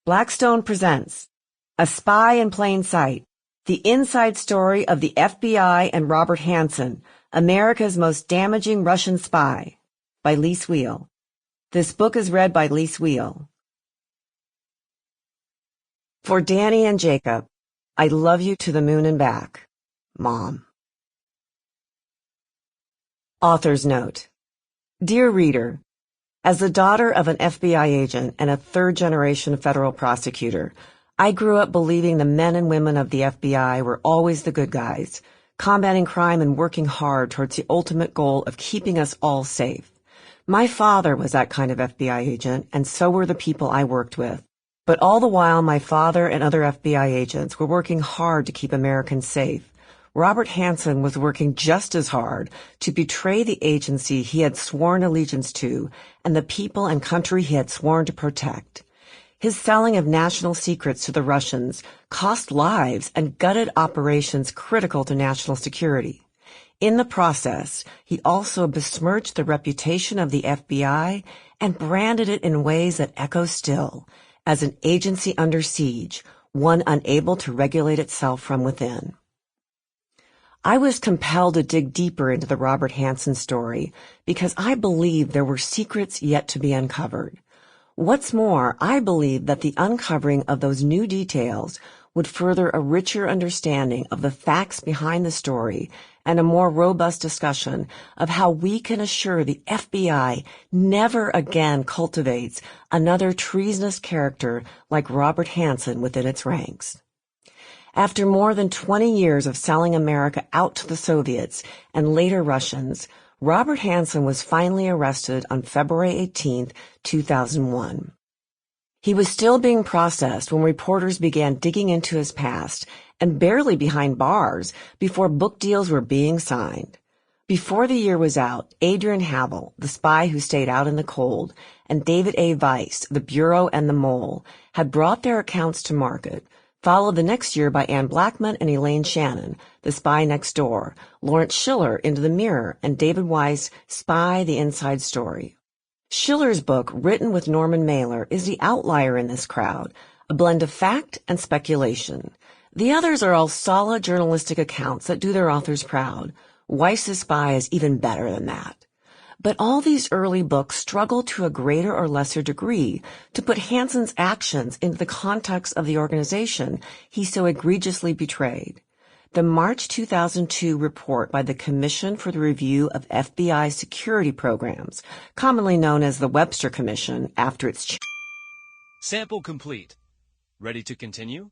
Blackstone presents A Spy in Plain Sight, the inside story of the FBI and Robert Hanssen, America's most damaging Russian spy, by Lis Wiehl. This book is read by Lis Wiehl. For Danny and Jacob, I love you to the moon and back. Mom. Author's note. Dear reader, as the daughter of an FBI agent and a third-generation federal prosecutor, I grew up believing the men and women of the FBI were always the good guys, combating crime and working hard towards the ultimate goal of keeping us all safe. My father was that kind of FBI agent, and so were the people I worked with. But all the while my father and other FBI agents were working hard to keep Americans safe, Robert Hanssen was working just as hard to betray the agency he had sworn allegiance to and the people and country he had sworn to protect. His selling of national secrets to the Russians cost lives and gutted operations critical to national security. In the process, he also besmirched the reputation of the FBI and branded it in ways that echo still as an agency under siege, one unable to regulate itself from within. I was compelled to dig deeper into the Robert Hanssen story because I believed there were secrets yet to be uncovered. What's more, I believed that the uncovering of those new details would further a richer understanding of the facts behind the story and a more robust discussion of how we can assure the FBI never again cultivates another treasonous character like Robert Hanssen within its ranks. After more than 20 years of selling America out to the Soviets and later Russians, Robert Hanssen was finally arrested on February 18, 2001. He was still being processed when reporters began digging into his past and barely behind bars before book deals were being signed. Before the year was out, Adrian Havel, the spy who stayed out in the cold, and David A. Weiss, the Bureau and the Mole, had brought their accounts to market, followed the next year by Anne Blackman and Elaine Shannon, The Spy Next Door, Lawrence Schiller, Into the Mirror, and David Weiss, Spy, The Inside Story. Schiller's book, written with Norman Mailer, is the outlier in this crowd, a blend of fact and speculation. The others are all solid journalistic accounts that do their authors proud. Weiss's Spy is even better than that. But all these early books struggle to a greater or lesser degree to put Hanssen's actions into the context of the organization he so egregiously betrayed. The March 2002 report by the Commission for the Review of FBI Security Programs, commonly known as the Webster Commission after its Sample complete. Ready to continue?